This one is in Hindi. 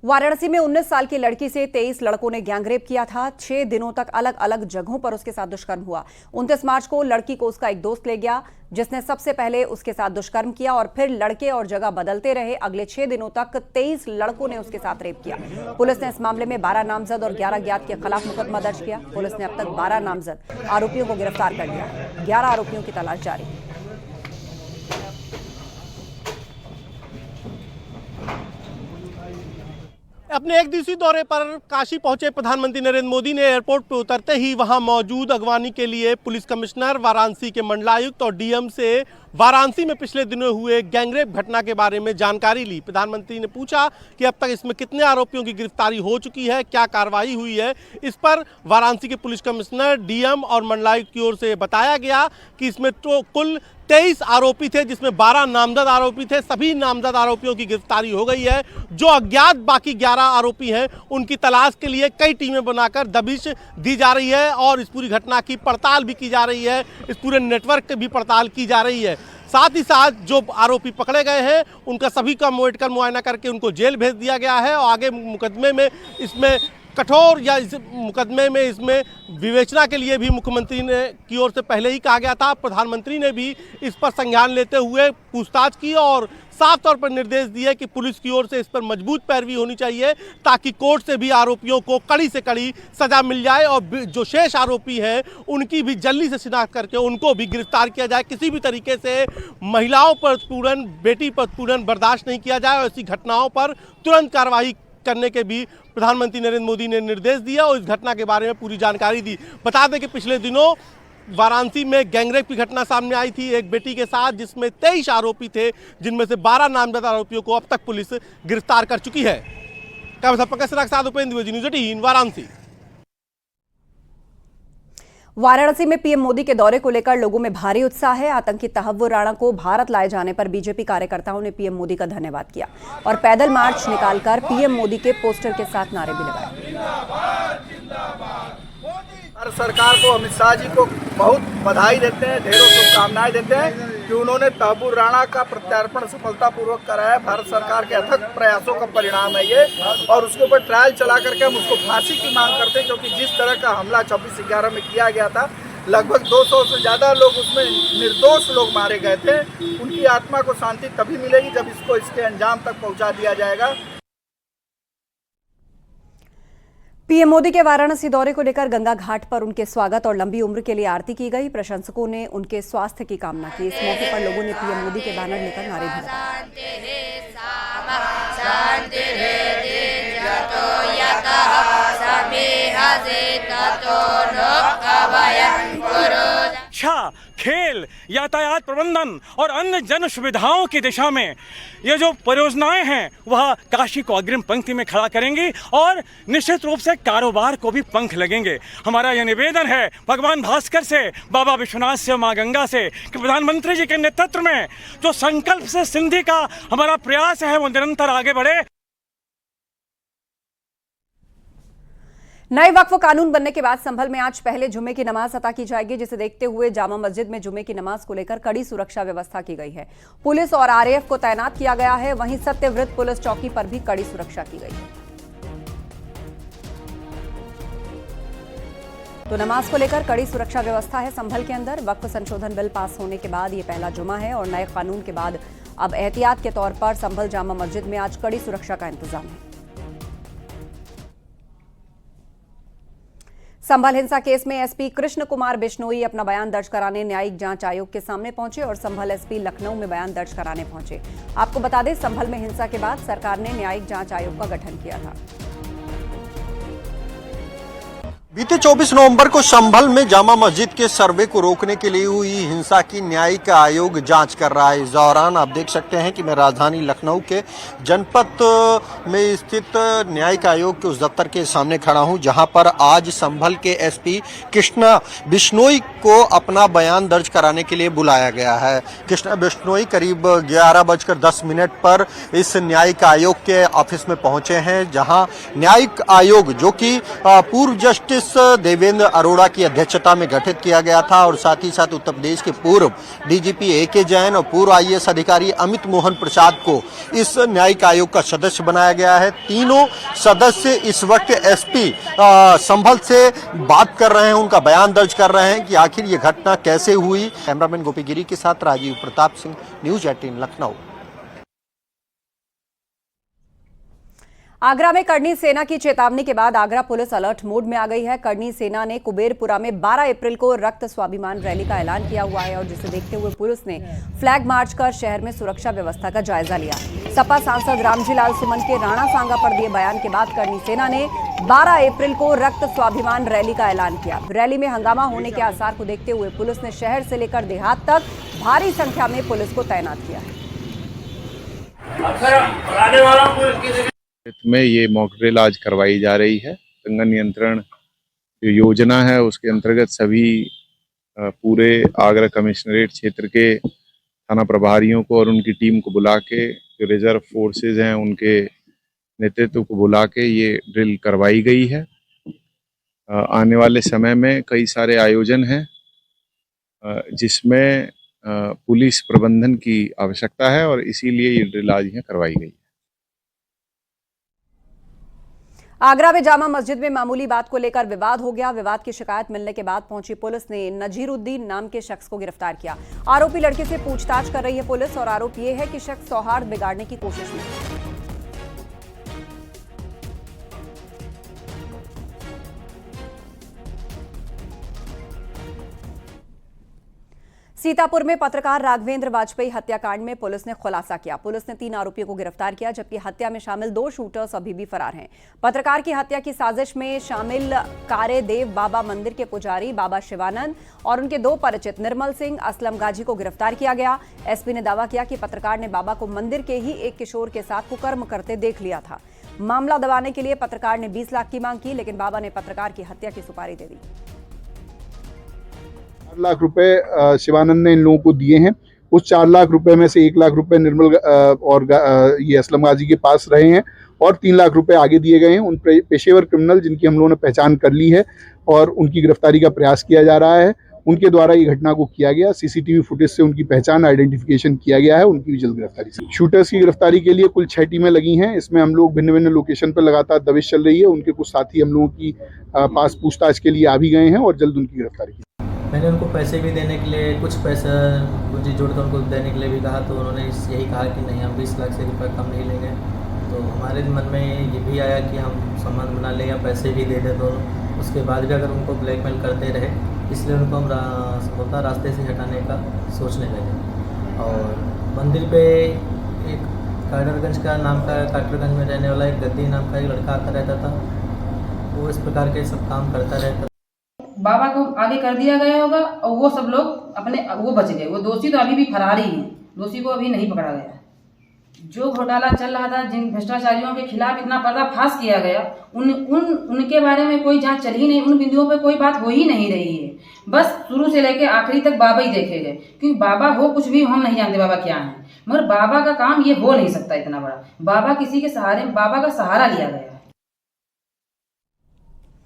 वाराणसी में 19 साल की लड़की से 23 लड़कों ने गैंगरेप किया था। 6 दिनों तक अलग अलग जगहों पर उसके साथ दुष्कर्म हुआ। 29 मार्च को लड़की को उसका एक दोस्त ले गया, जिसने सबसे पहले उसके साथ दुष्कर्म किया और फिर लड़के और जगह बदलते रहे। अगले 6 दिनों तक 23 लड़कों ने उसके साथ रेप किया। पुलिस ने इस मामले में 12 नामजद और 11 अज्ञात के खिलाफ मुकदमा दर्ज किया। पुलिस ने अब तक 12 नामजद आरोपियों को गिरफ्तार कर लिया। 11 आरोपियों की तलाश जारी है। अपने एक दिवसीय दौरे पर काशी पहुंचे प्रधानमंत्री नरेंद्र मोदी ने एयरपोर्ट पर उतरते ही वहां मौजूद अगवानी के लिए पुलिस कमिश्नर, वाराणसी के मंडलायुक्त और डीएम से वाराणसी में पिछले दिनों हुए गैंगरेप घटना के बारे में जानकारी ली। प्रधानमंत्री ने पूछा कि अब तक इसमें कितने आरोपियों की गिरफ्तारी हो चुकी है, क्या कार्रवाई हुई है। इस पर वाराणसी के पुलिस कमिश्नर, डीएम और मंडलायुक्त की ओर से बताया गया कि इसमें तो कुल 23 आरोपी थे, जिसमें 12 नामजद आरोपी थे। सभी नामजद आरोपियों की गिरफ्तारी हो गई है। जो अज्ञात बाकी 11 आरोपी हैं, उनकी तलाश के लिए कई टीमें बनाकर दबिश दी जा रही है और इस पूरी घटना की पड़ताल भी की जा रही है। इस पूरे नेटवर्क की भी पड़ताल की जा रही है। साथ ही साथ जो आरोपी पकड़े गए हैं, उनका सभी का मेडिकल मुआयना करके उनको जेल भेज दिया गया है और आगे मुकदमे में इसमें कठोर या इस मुकदमे में इसमें विवेचना के लिए भी मुख्यमंत्री ने की ओर से पहले ही कहा गया था। प्रधानमंत्री ने भी इस पर संज्ञान लेते हुए पूछताछ की और साफ तौर पर निर्देश दिए कि पुलिस की ओर से इस पर मजबूत पैरवी होनी चाहिए, ताकि कोर्ट से भी आरोपियों को कड़ी से कड़ी सजा मिल जाए और जो शेष आरोपी हैं उनकी भी जल्दी से शिनाख्त करके उनको भी गिरफ्तार किया जाए। किसी भी तरीके से महिलाओं पर उत्पीड़न, बेटी पर उत्पीड़न बर्दाश्त नहीं किया जाए और ऐसी घटनाओं पर तुरंत कार्रवाई करने के भी प्रधानमंत्री नरेंद्र मोदी ने निर्देश दिया और इस घटना के बारे में पूरी जानकारी दी। बता दें कि पिछले दिनों वाराणसी में गैंगरेप की घटना सामने आई थी एक बेटी के साथ, जिसमें 23 आरोपी थे, जिनमें से 12 नामजद आरोपियों को अब तक पुलिस गिरफ्तार कर चुकी है। उपेंद्र न्यूज़ 18 वाराणसी। वाराणसी में पीएम मोदी के दौरे को लेकर लोगों में भारी उत्साह है। आतंकी तहव्वुर राणा को भारत लाए जाने पर बीजेपी कार्यकर्ताओं ने पीएम मोदी का धन्यवाद किया और पैदल मार्च निकालकर पीएम मोदी के पोस्टर के साथ नारे भी लगाए। भारत सरकार को, अमित शाह जी को बहुत बधाई देते हैं, ढेरों शुभकामनाएं देते हैं कि उन्होंने तहव्वुर राणा का प्रत्यार्पण सफलतापूर्वक कराया। भारत सरकार के अथक प्रयासों का परिणाम है ये और उसके ऊपर ट्रायल चला करके हम उसको फांसी की मांग करते हैं, क्योंकि जिस तरह का हमला 26/11 में किया गया था, लगभग 200 से ज़्यादा लोग उसमें निर्दोष लोग मारे गए थे। उनकी आत्मा को शांति तभी मिलेगी जब इसको इसके अंजाम तक पहुँचा दिया जाएगा। पीएम मोदी के वाराणसी दौरे को लेकर गंगा घाट पर उनके स्वागत और लंबी उम्र के लिए आरती की गई। प्रशंसकों ने उनके स्वास्थ्य की कामना की। इस मौके पर लोगों ने पीएम मोदी के बैनर लेकर नारे भी लगाए। शिक्षा, खेल, यातायात प्रबंधन और अन्य जन सुविधाओं की दिशा में ये जो परियोजनाएं हैं वह काशी को अग्रिम पंक्ति में खड़ा करेंगी और निश्चित रूप से कारोबार को भी पंख लगेंगे। हमारा यह निवेदन है भगवान भास्कर से, बाबा विश्वनाथ से, माँ गंगा से कि प्रधानमंत्री जी के नेतृत्व में जो संकल्प से सिंधी का हमारा प्रयास है वो निरंतर आगे बढ़े। नए वक्फ कानून बनने के बाद संभल में आज पहले जुम्मे की नमाज अता की जाएगी, जिसे देखते हुए जामा मस्जिद में जुम्मे की नमाज को लेकर कड़ी सुरक्षा व्यवस्था की गई है। पुलिस और आरएएफ को तैनात किया गया है। वहीं सत्यव्रत पुलिस चौकी पर भी कड़ी सुरक्षा की गई है। तो नमाज को लेकर कड़ी सुरक्षा व्यवस्था है संभल के अंदर। वक्फ संशोधन बिल पास होने के बाद ये पहला जुमा है और नए कानून के बाद अब एहतियात के तौर पर संभल जामा मस्जिद में आज कड़ी सुरक्षा का इंतजाम है। संभल हिंसा केस में एसपी कृष्ण कुमार बिश्नोई अपना बयान दर्ज कराने न्यायिक जांच आयोग के सामने पहुंचे और संभल एसपी लखनऊ में बयान दर्ज कराने पहुंचे। आपको बता दें, संभल में हिंसा के बाद सरकार ने न्यायिक जांच आयोग का गठन किया था। बीते 24 नवंबर को संभल में जामा मस्जिद के सर्वे को रोकने के लिए हुई हिंसा की न्यायिक आयोग जांच कर रहा है। इस दौरान आप देख सकते हैं कि मैं राजधानी लखनऊ के जनपथ में स्थित न्यायिक आयोग के उस दफ्तर के सामने खड़ा हूं, जहां पर आज संभल के एसपी कृष्णा बिश्नोई को अपना बयान दर्ज कराने के लिए बुलाया गया है। कृष्णा बिश्नोई करीब 11:10 पर इस न्यायिक आयोग के ऑफिस में पहुंचे हैं, जहां न्यायिक आयोग जो कि पूर्व जस्टिस पुलिस देवेंद्र अरोड़ा की अध्यक्षता में गठित किया गया था और साथ ही साथ उत्तर प्रदेश के पूर्व डीजीपी AK जैन और पूर्व IAS अधिकारी अमित मोहन प्रसाद को इस न्यायिक आयोग का सदस्य बनाया गया है। तीनों सदस्य इस वक्त SP संभल से बात कर रहे हैं, उनका बयान दर्ज कर रहे हैं कि आखिर ये घटना कैसे हुई। कैमरामैन गोपी गिरी के साथ राजीव प्रताप सिंह, न्यूज़ 18 लखनऊ। आगरा में करनी सेना की चेतावनी के बाद आगरा पुलिस अलर्ट मोड में आ गई है। करनी सेना ने कुबेरपुरा में 12 अप्रैल को रक्त स्वाभिमान रैली का ऐलान किया हुआ है और जिसे देखते हुए पुलिस ने फ्लैग मार्च कर शहर में सुरक्षा व्यवस्था का जायजा लिया। सपा सांसद रामजी लाल सुमन के राणा सांगा पर दिए बयान के बाद करनी सेना ने 12 अप्रैल को रक्त स्वाभिमान रैली का ऐलान किया। रैली में हंगामा होने के आसार को देखते हुए पुलिस ने शहर से लेकर देहात तक भारी संख्या में पुलिस को तैनात किया है। में ये मॉक ड्रिल आज करवाई जा रही है। दंगा नियंत्रण जो योजना है उसके अंतर्गत सभी पूरे आगरा कमिश्नरेट क्षेत्र के थाना प्रभारियों को और उनकी टीम को बुला के, जो रिजर्व फोर्सेज हैं उनके नेतृत्व को बुला के ये ड्रिल करवाई गई है। आने वाले समय में कई सारे आयोजन हैं जिसमें पुलिस प्रबंधन की आवश्यकता है और इसीलिए ये ड्रिल आज यहाँ करवाई गई है। आगरा में जामा मस्जिद में मामूली बात को लेकर विवाद हो गया। विवाद की शिकायत मिलने के बाद पहुंची पुलिस ने नजीरुद्दीन नाम के शख्स को गिरफ्तार किया। आरोपी लड़के से पूछताछ कर रही है पुलिस और आरोप यह है कि शख्स सौहार्द बिगाड़ने की कोशिश में है। सीतापुर में पत्रकार राघवेंद्र वाजपेयी हत्याकांड में पुलिस ने खुलासा किया। पुलिस ने 3 आरोपियों को गिरफ्तार किया जबकि हत्या में शामिल 2 शूटर्स अभी भी फरार हैं। पत्रकार की हत्या की साजिश में शामिल कारे देव बाबा मंदिर के पुजारी बाबा शिवानंद और उनके 2 परिचित निर्मल सिंह, असलम गाजी को गिरफ्तार किया गया। SP ने दावा किया कि पत्रकार ने बाबा को मंदिर के ही एक किशोर के साथ कुकर्म करते देख लिया था। मामला दबाने के लिए पत्रकार ने 20 लाख की मांग की, लेकिन बाबा ने पत्रकार की हत्या की सुपारी दे दी। 4 लाख रुपए शिवानंद ने इन लोगों को दिए हैं। उस 4 लाख रुपए में से 1 लाख रुपए निर्मल और ये असलम गाजी के पास रहे हैं और 3 लाख रुपए आगे दिए गए हैं उन पेशेवर क्रिमिनल जिनकी हम लोगों ने पहचान कर ली है और उनकी गिरफ्तारी का प्रयास किया जा रहा है। उनके द्वारा ये घटना को किया गया। CCTV फुटेज से उनकी पहचान, आइडेंटिफिकेशन किया गया है। उनकी भी जल्द गिरफ्तारी से शूटर्स की गिरफ्तारी के लिए कुल 6 टीमें लगी हैं। इसमें हम लोग भिन्न भिन्न लोकेशन पर लगातार दबिश चल रही है। उनके कुछ साथी हम लोगों की पास पूछताछ के लिए आ भी गए हैं और जल्द उनकी गिरफ्तारी की। मैंने उनको पैसे भी देने के लिए, कुछ पैसा पूंजी जोड़कर उनको देने के लिए भी कहा, तो उन्होंने यही कहा कि नहीं, हम 20 लाख से रुपये कम नहीं लेंगे। तो हमारे मन में ये भी आया कि हम संबंध बना लें या पैसे भी दे दें, तो उसके बाद भी अगर उनको ब्लैकमेल करते रहे, इसलिए उनको हम रास्ते से हटाने का सोचने लगे। और मंदिर पे एक काटरगंज का नाम का, काटरगंज में रहने वाला एक गद्दी नाम का एक लड़का आता रहता था। वो इस प्रकार के सब काम करता रहता। बाबा को आगे कर दिया गया होगा और वो सब लोग अपने वो बच गए। वो दोषी तो अभी भी फरार ही हैं, दोषी को अभी नहीं पकड़ा गया। जो घोटाला चल रहा था, जिन भ्रष्टाचारियों के खिलाफ इतना पर्दाफाश किया गया, उनके बारे में कोई जांच चल ही नहीं। उन बिंदुओं पे कोई बात हो ही नहीं रही है। बस शुरू से लेके आखिरी तक बाबा ही देखे गए, क्योंकि बाबा हो कुछ भी हम नहीं जानते बाबा क्या है, मगर बाबा का काम ये हो नहीं सकता इतना बड़ा। बाबा किसी के सहारे, बाबा का सहारा लिया गया।